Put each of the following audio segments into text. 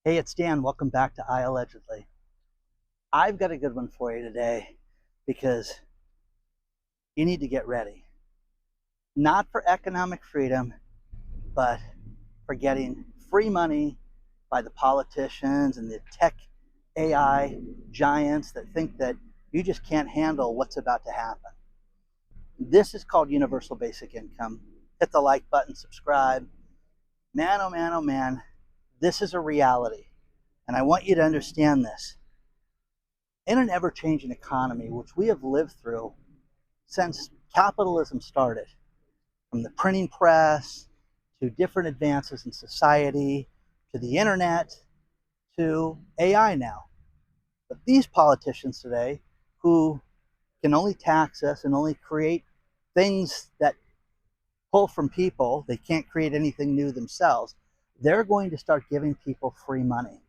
Hey, it's Dan. Welcome back to iAllegedly. I've got a good one for you today because you need to get ready. Not for economic freedom, but for getting free money by the politicians and the tech AI giants that think that you just can't handle what's about to happen. This is called universal basic income. Hit the like button, subscribe. Man, oh man, oh man, this is a reality. And I want you to understand this. In an ever-changing economy, which we have lived through since capitalism started, from the printing press to different advances in society to the internet to AI now. But these politicians today, who can only tax us and only create things that pull from people, they can't create anything new themselves, they're going to start giving people free money.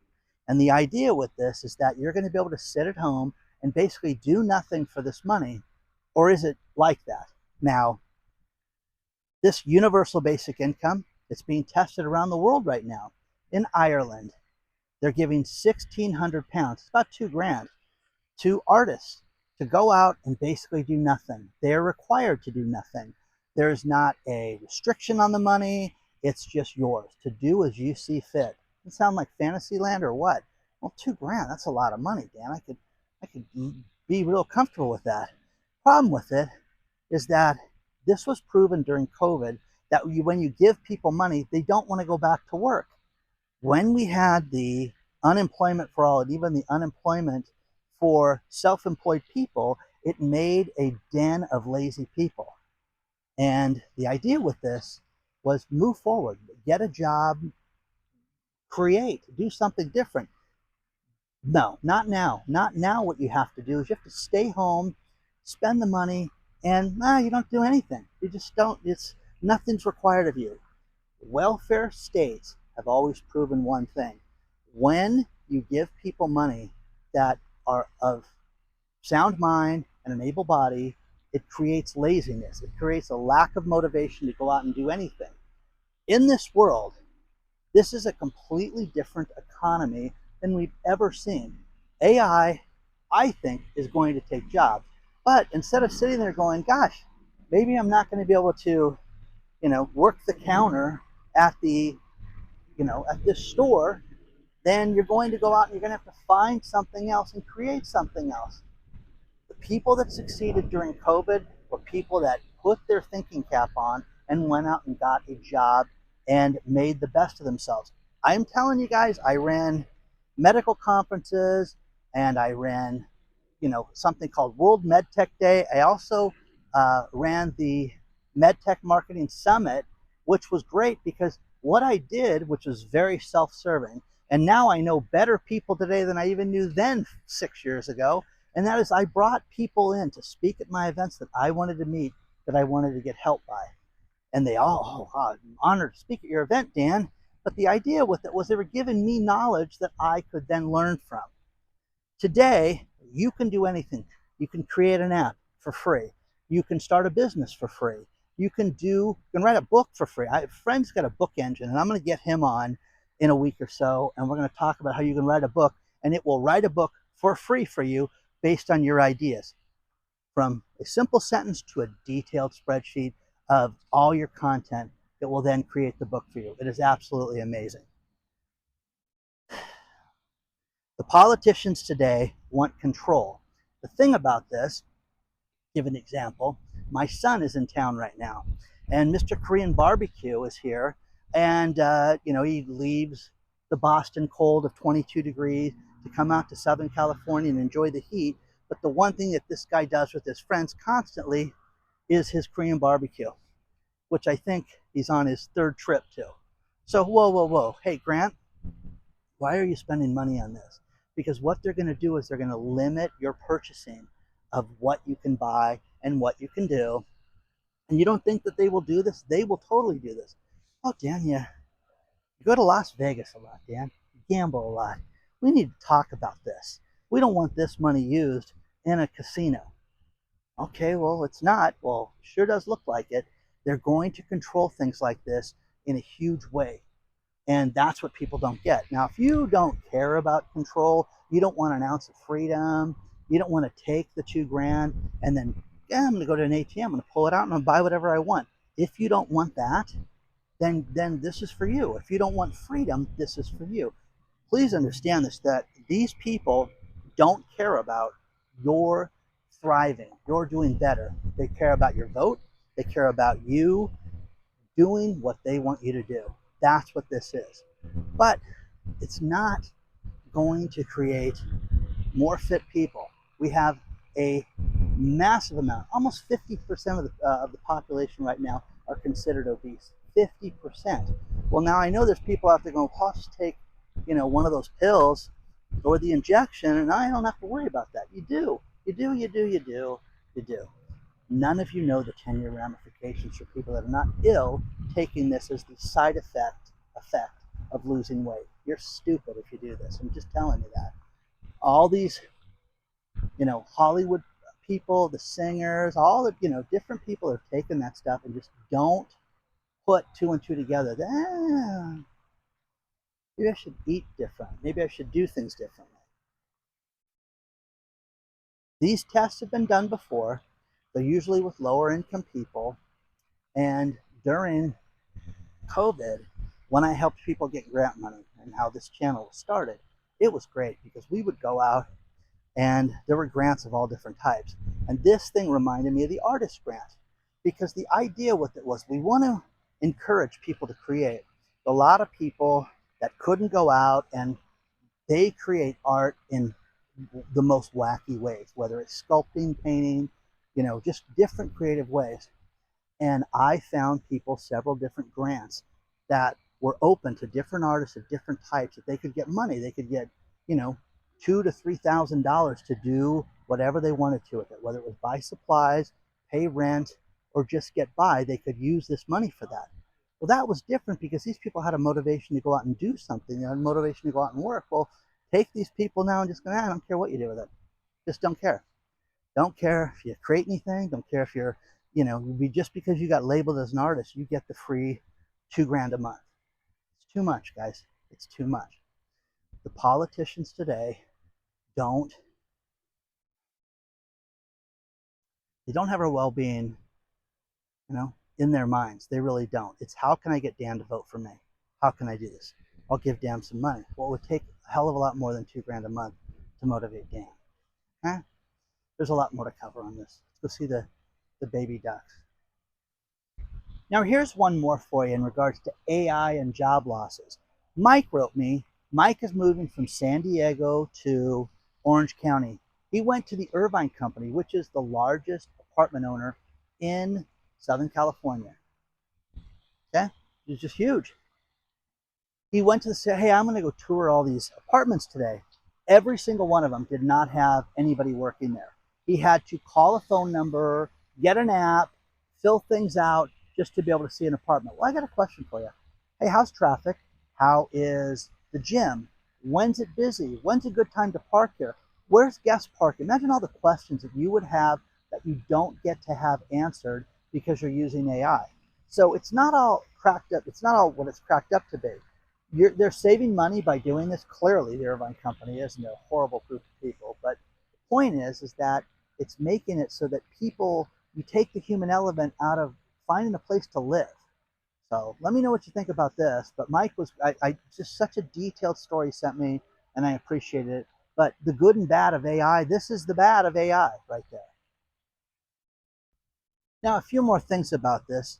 And the idea with this is that you're going to be able to sit at home and basically do nothing for this money. Or is it like that? Now, this universal basic income, it's being tested around the world right now. In Ireland, they're giving £1,600, it's about $2,000, to artists to go out and basically do nothing. They're required to do nothing. There's not a restriction on the money. It's just yours to do as you see fit. Does it sound like Fantasyland or what? Well, $2,000, that's a lot of money, Dan. I could be real comfortable with that. Problem with it is that this was proven during COVID that when you give people money, they don't want to go back to work. When we had the unemployment for all and even the unemployment for self-employed people, it made a den of lazy people. And the idea with this was move forward, get a job, create, do something different. No, not now. Not now. What you have to do is you have to stay home, spend the money, and you don't do anything. You just don't. It's nothing's required of you. Welfare states have always proven one thing. When you give people money that are of sound mind and an able body, it creates laziness. It creates a lack of motivation to go out and do anything. In this world, this is a completely different economy than we've ever seen. AI, I think, is going to take jobs. But instead of sitting there going, gosh, maybe I'm not going to be able to, work the counter at the, at this store, then you're going to go out and you're going to have to find something else and create something else. The people that succeeded during COVID were people that put their thinking cap on and went out and got a job and made the best of themselves. I'm telling you guys, I ran medical conferences and I ran, something called World MedTech Day. I also ran the MedTech Marketing Summit, which was great because what I did, which was very self-serving, and now I know better people today than I even knew then 6 years ago, and that is I brought people in to speak at my events that I wanted to meet, that I wanted to get help by. And they all, I'm honored to speak at your event, Dan. But the idea with it was they were giving me knowledge that I could then learn from. Today, you can do anything. You can create an app for free. You can start a business for free. You can write a book for free. A friend's got a book engine, and I'm going to get him on in a week or so, and we're going to talk about how you can write a book, and it will write a book for free for you based on your ideas. From a simple sentence to a detailed spreadsheet of all your content, it will then create the book for you. It is absolutely amazing. The politicians today want control. The thing about this, give an example, my son is in town right now, and Mr. Korean Barbecue is here, and he leaves the Boston cold of 22 degrees to come out to Southern California and enjoy the heat. But the one thing that this guy does with his friends constantly is his Korean barbecue, which I think he's on his third trip to. So, whoa. Hey, Grant, why are you spending money on this? Because what they're going to do is they're going to limit your purchasing of what you can buy and what you can do. And you don't think that they will do this? They will totally do this. Oh, Dan, you go to Las Vegas a lot, Dan. You gamble a lot. We need to talk about this. We don't want this money used in a casino. Okay, well, it's not. Well, sure does look like it. They're going to control things like this in a huge way. And that's what people don't get. Now, if you don't care about control, you don't want an ounce of freedom, you don't want to take the $2,000 and then, yeah, I'm going to go to an ATM, I'm going to pull it out and I'm going to buy whatever I want. If you don't want that, then this is for you. If you don't want freedom, this is for you. Please understand this, that these people don't care about your thriving, your doing better. They care about your vote. They care about you doing what they want you to do. That's what this is. But it's not going to create more fit people. We have a massive amount, almost 50% of the population right now are considered obese. 50%. Well, now I know there's people out there going, well, I'll just take, one of those pills or the injection, and I don't have to worry about that. You do. You do, you do, you do, you do. None of you know the 10-year ramifications for people that are not ill taking this as the side effect of losing weight. You're stupid if you do this. I'm just telling you that. All these, Hollywood people, the singers, all the, different people have taken that stuff and just don't put two and two together. Maybe I should eat different. Maybe I should do things differently. These tests have been done before. They're usually with lower income people. And during COVID, when I helped people get grant money and how this channel was started, it was great because we would go out and there were grants of all different types. And this thing reminded me of the artist grant because the idea with it was we want to encourage people to create. A lot of people that couldn't go out and they create art in the most wacky ways, whether it's sculpting, painting, just different creative ways. And I found people several different grants that were open to different artists of different types that they could get money. They could get, $2,000 to $3,000 to do whatever they wanted to with it, whether it was buy supplies, pay rent, or just get by. They could use this money for that. Well, that was different because these people had a motivation to go out and do something, a motivation to go out and work. Well, take these people now and just go, I don't care what you do with it. Just don't care. Don't care if you create anything. Don't care if you're, just because you got labeled as an artist, you get the free $2,000 a month. It's too much, guys. It's too much. The politicians today they don't have our well-being, in their minds. They really don't. It's how can I get Dan to vote for me? How can I do this? I'll give Dan some money. Well, it would take a hell of a lot more than $2,000 a month to motivate Dan. Huh? There's a lot more to cover on this. Let's go see the baby ducks. Now here's one more for you in regards to AI and job losses. Mike wrote me. Mike is moving from San Diego to Orange County. He went to the Irvine Company, which is the largest apartment owner in Southern California. Okay? It's just huge. He went to say, hey, I'm going to go tour all these apartments today. Every single one of them did not have anybody working there. He had to call a phone number, get an app, fill things out just to be able to see an apartment. Well, I got a question for you. Hey, how's traffic? How is the gym? When's it busy? When's a good time to park here? Where's guest parking? Imagine all the questions that you would have that you don't get to have answered because you're using AI. So it's not all cracked up. It's not all what it's cracked up to be. They're saving money by doing this. Clearly, the Irvine Company is, and they're a horrible group of people. But the point is that it's making it so that people, you take the human element out of finding a place to live. So let me know what you think about this. But Mike was, I just such a detailed story he sent me, and I appreciated it. But the good and bad of AI, this is the bad of AI right there. Now, a few more things about this.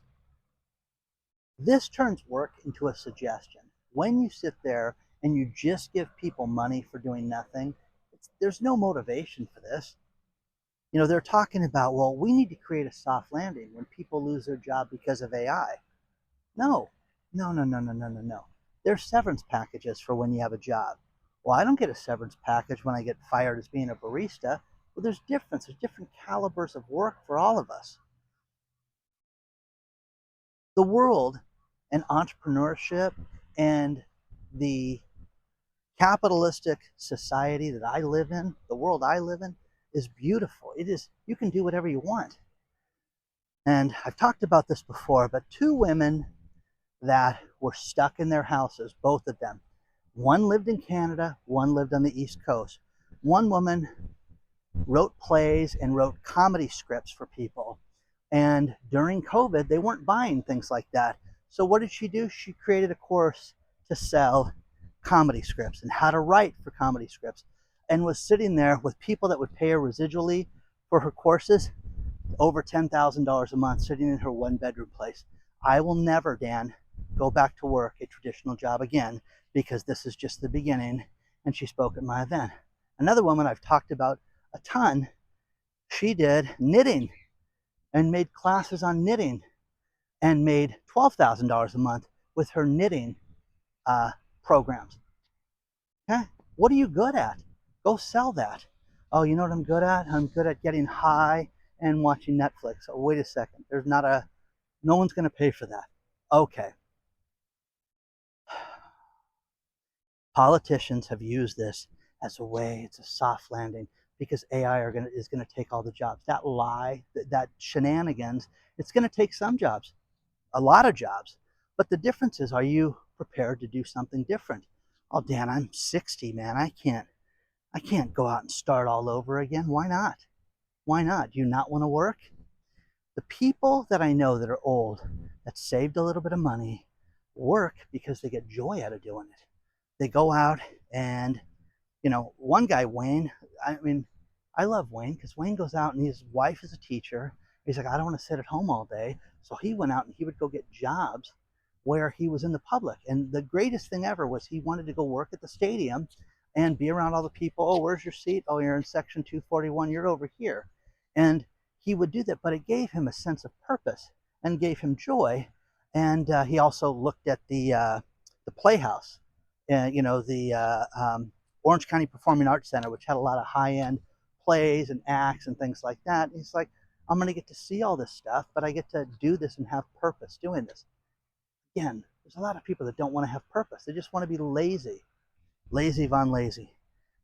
This turns work into a suggestion. When you sit there and you just give people money for doing nothing, there's no motivation for this. They're talking about, well, we need to create a soft landing when people lose their job because of AI. No. There's severance packages for when you have a job. Well, I don't get a severance package when I get fired as being a barista. Well, there's difference. There's different calibers of work for all of us. The world and entrepreneurship and the capitalistic society that I live in, the world I live in, is beautiful. It is, you can do whatever you want. And I've talked about this before, but two women that were stuck in their houses, both of them. One lived in Canada, one lived on the East Coast. One woman wrote plays and wrote comedy scripts for people. And during COVID, they weren't buying things like that. So what did she do? She created a course to sell comedy scripts and how to write for comedy scripts, and was sitting there with people that would pay her residually for her courses, over $10,000 a month, sitting in her one-bedroom place. I will never, Dan, go back to work a traditional job again, because this is just the beginning. And she spoke at my event. Another woman I've talked about a ton, she did knitting and made classes on knitting and made $12,000 a month with her knitting programs. Okay? What are you good at? Go sell that. Oh, you know what I'm good at? I'm good at getting high and watching Netflix. Oh, wait a second. No one's going to pay for that. Okay. Politicians have used this as a way, it's a soft landing, because AI is going to take all the jobs. That lie, that shenanigans, it's going to take some jobs, a lot of jobs. But the difference is, are you prepared to do something different? Oh, Dan, I'm 60, man. I can't go out and start all over again. Why not? Why not? Do you not want to work? The people that I know that are old, that saved a little bit of money, work because they get joy out of doing it. They go out and, one guy, Wayne, I love Wayne because Wayne goes out and his wife is a teacher. He's like, I don't want to sit at home all day. So he went out and he would go get jobs where he was in the public. And the greatest thing ever was he wanted to go work at the stadium and be around all the people. Oh, where's your seat? Oh, you're in section 241. You're over here. And he would do that, but it gave him a sense of purpose and gave him joy. And he also looked at the Playhouse, the Orange County Performing Arts Center, which had a lot of high-end plays and acts and things like that. And he's like, I'm going to get to see all this stuff, but I get to do this and have purpose doing this. Again, there's a lot of people that don't want to have purpose. They just want to be lazy. Lazy Von Lazy.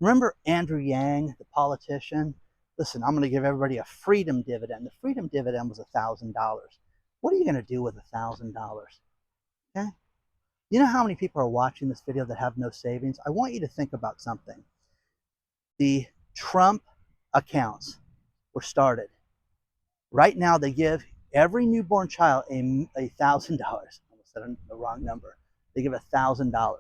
Remember Andrew Yang, the politician? Listen, I'm going to give everybody a freedom dividend. The freedom dividend was $1,000. What are you going to do with $1,000? Okay? You know how many people are watching this video that have no savings? I want you to think about something. The Trump accounts were started. Right now, they give every newborn child $1,000. I almost said the wrong number. They give $1,000.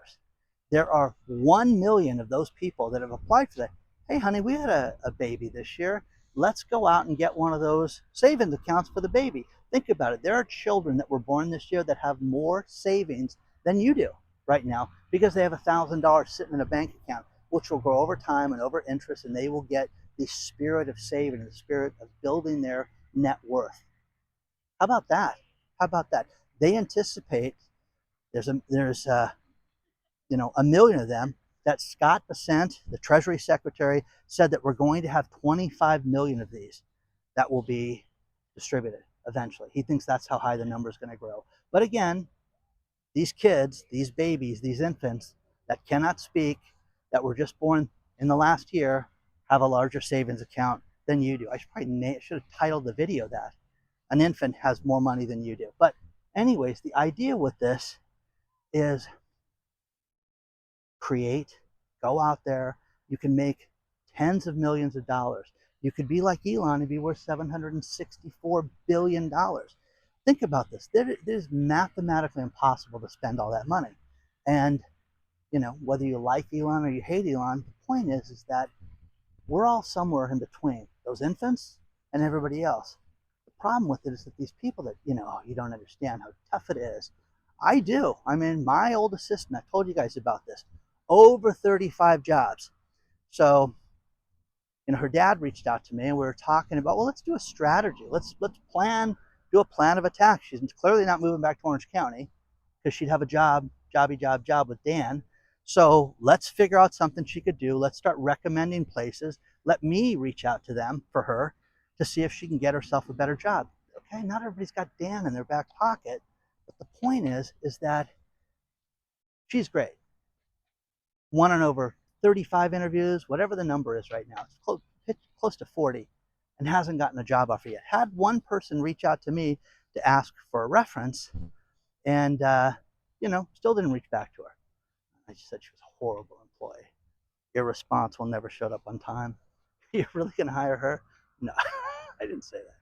There are 1 million of those people that have applied for that. Hey, honey, we had a baby this year. Let's go out and get one of those savings accounts for the baby. Think about it. There are children that were born this year that have more savings than you do right now because they have $1,000 sitting in a bank account, which will grow over time and over interest, and they will get the spirit of saving and the spirit of building their net worth. How about that? How about that? They anticipate there's a million of them, that Scott Bessent, the Treasury Secretary, said that we're going to have 25 million of these that will be distributed eventually. He thinks that's how high the number is going to grow. But again, these kids, these babies, these infants that cannot speak, that were just born in the last year, have a larger savings account than you do. I should have titled the video that. An infant has more money than you do. But anyways, the idea with this is create, go out there. You can make tens of millions of dollars. You could be like Elon and be worth $764 billion. Think about this. It is mathematically impossible to spend all that money. And, whether you like Elon or you hate Elon, the point is that we're all somewhere in between those infants and everybody else. The problem with it is that these people that, you don't understand how tough it is. I do. My old assistant, I told you guys about this, over 35 jobs. So, her dad reached out to me and we were talking about, well, let's do a strategy. Let's do a plan of attack. She's clearly not moving back to Orange County because she'd have a job with Dan. So let's figure out something she could do. Let's start recommending places. Let me reach out to them for her to see if she can get herself a better job. Okay, not everybody's got Dan in their back pocket. But the point is that she's great. Won on over 35 interviews, whatever the number is right now. It's close to 40 and hasn't gotten a job offer yet. Had one person reach out to me to ask for a reference, and still didn't reach back to her. I just said she was a horrible employee. Irresponsible, never showed up on time. You're really going to hire her? No, I didn't say that.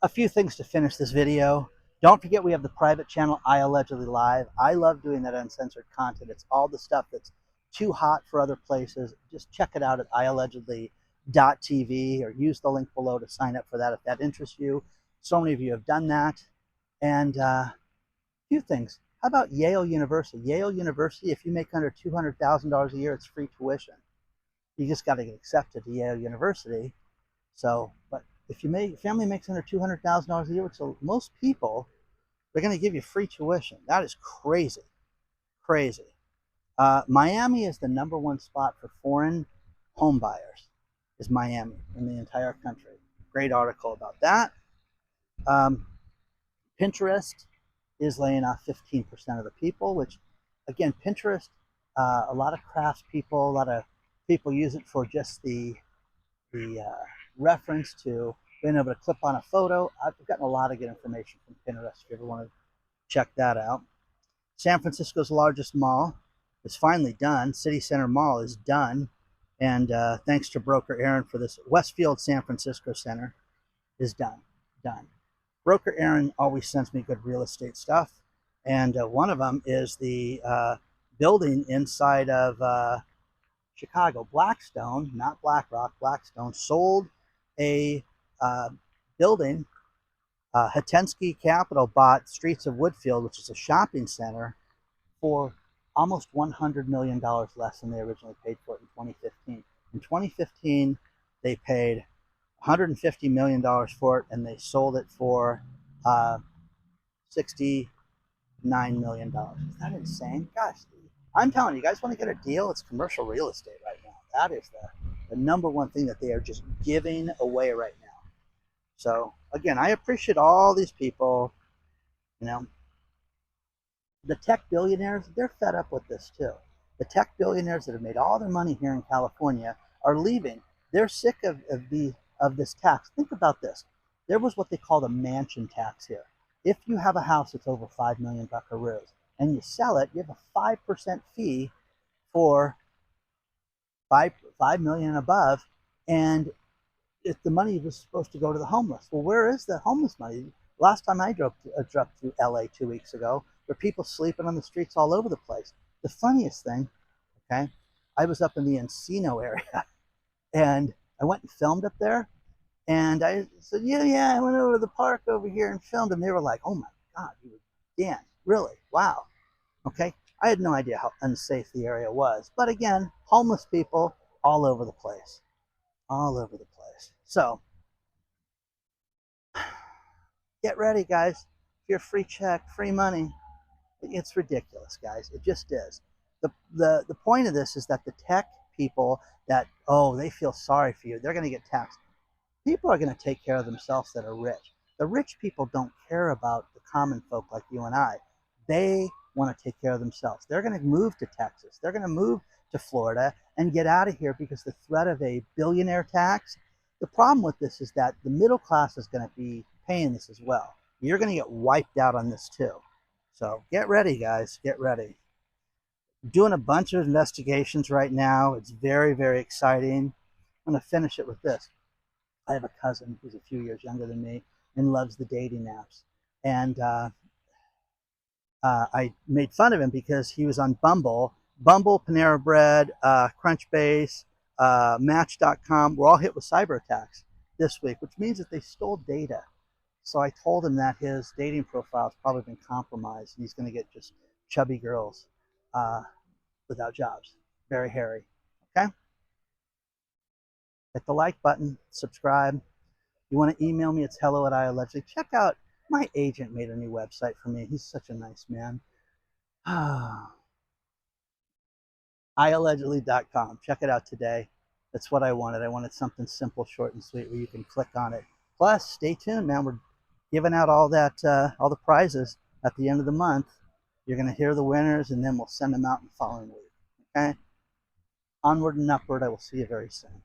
A few things to finish this video. Don't forget we have the private channel, iAllegedly Live. I love doing that uncensored content. It's all the stuff that's too hot for other places. Just check it out at iAllegedly.tv or use the link below to sign up for that if that interests you. So many of you have done that. And a few things. How about Yale University? Yale University, if you make under $200,000 a year, it's free tuition. You just got to get accepted to Yale University. So, but if family makes under $200,000 a year, which most people, they're going to give you free tuition. That is crazy, crazy. Miami is the #1 spot for foreign home buyers. Is Miami in the entire country? Great article about that. Pinterest is laying off 15% of the people, which, again, Pinterest, a lot of crafts people, a lot of people use it for just the reference to being able to clip on a photo. I've gotten a lot of good information from Pinterest if you ever want to check that out. San Francisco's largest mall is finally done. City Center Mall is done. And thanks to broker Aaron for this. Westfield San Francisco Center is done. Broker Aaron always sends me good real estate stuff. And one of them is the building inside of Chicago. Blackstone, not BlackRock, Blackstone sold a building. Hitensky Capital bought Streets of Woodfield, which is a shopping center, for almost $100 million less than they originally paid for it in 2015. In 2015, they paid $150 million for it, and they sold it for $69 million. Is that insane? Gosh, I'm telling you, guys want to get a deal? It's commercial real estate right now. That is the #1 thing that they are just giving away right now. So, again, I appreciate all these people. The tech billionaires, they're fed up with this too. The tech billionaires that have made all their money here in California are leaving. They're sick of this tax. Think about this. There was what they call the mansion tax here. If you have a house that's over 5 million buckaroos and you sell it, you have a 5% fee for 5 million and above, and if the money was supposed to go to the homeless. Well, where is the homeless money? Last time I drove through LA 2 weeks ago, there were people sleeping on the streets all over the place. The funniest thing, okay, I was up in the Encino area, and I went and filmed up there, and I said, yeah, I went over to the park over here and filmed, and they were like, oh my God, Dan, really? Wow. Okay, I had no idea how unsafe the area was. But again, homeless people all over the place. All over the place. So, get ready, guys. Your free check, free money. It's ridiculous, guys. It just is. The point of this is that the tech people that, they feel sorry for you, they're going to get taxed. People are going to take care of themselves that are rich. The rich people don't care about the common folk like you and I. They want to take care of themselves. They're going to move to Texas. They're going to move to Florida and get out of here because the threat of a billionaire tax. The problem with this is that the middle class is going to be paying this as well. You're going to get wiped out on this too. So get ready, guys. Get ready. Doing a bunch of investigations right now. It's very, very exciting. I'm going to finish it with this. I have a cousin who's a few years younger than me and loves the dating apps. And I made fun of him because he was on Bumble, Panera Bread, Crunchbase, Match.com were all hit with cyber attacks this week, which means that they stole data. So I told him that his dating profile has probably been compromised, and he's going to get just chubby girls without jobs. Very hairy. Okay? Hit the like button, subscribe. You want to email me, it's hello@iAllegedly. Check out, my agent made a new website for me. He's such a nice man. iAllegedly.com. Check it out today. That's what I wanted. I wanted something simple, short, and sweet where you can click on it. Plus, stay tuned, man. We're giving out all the prizes at the end of the month. You're going to hear the winners, and then we'll send them out in the following week. Okay? Onward and upward. I will see you very soon.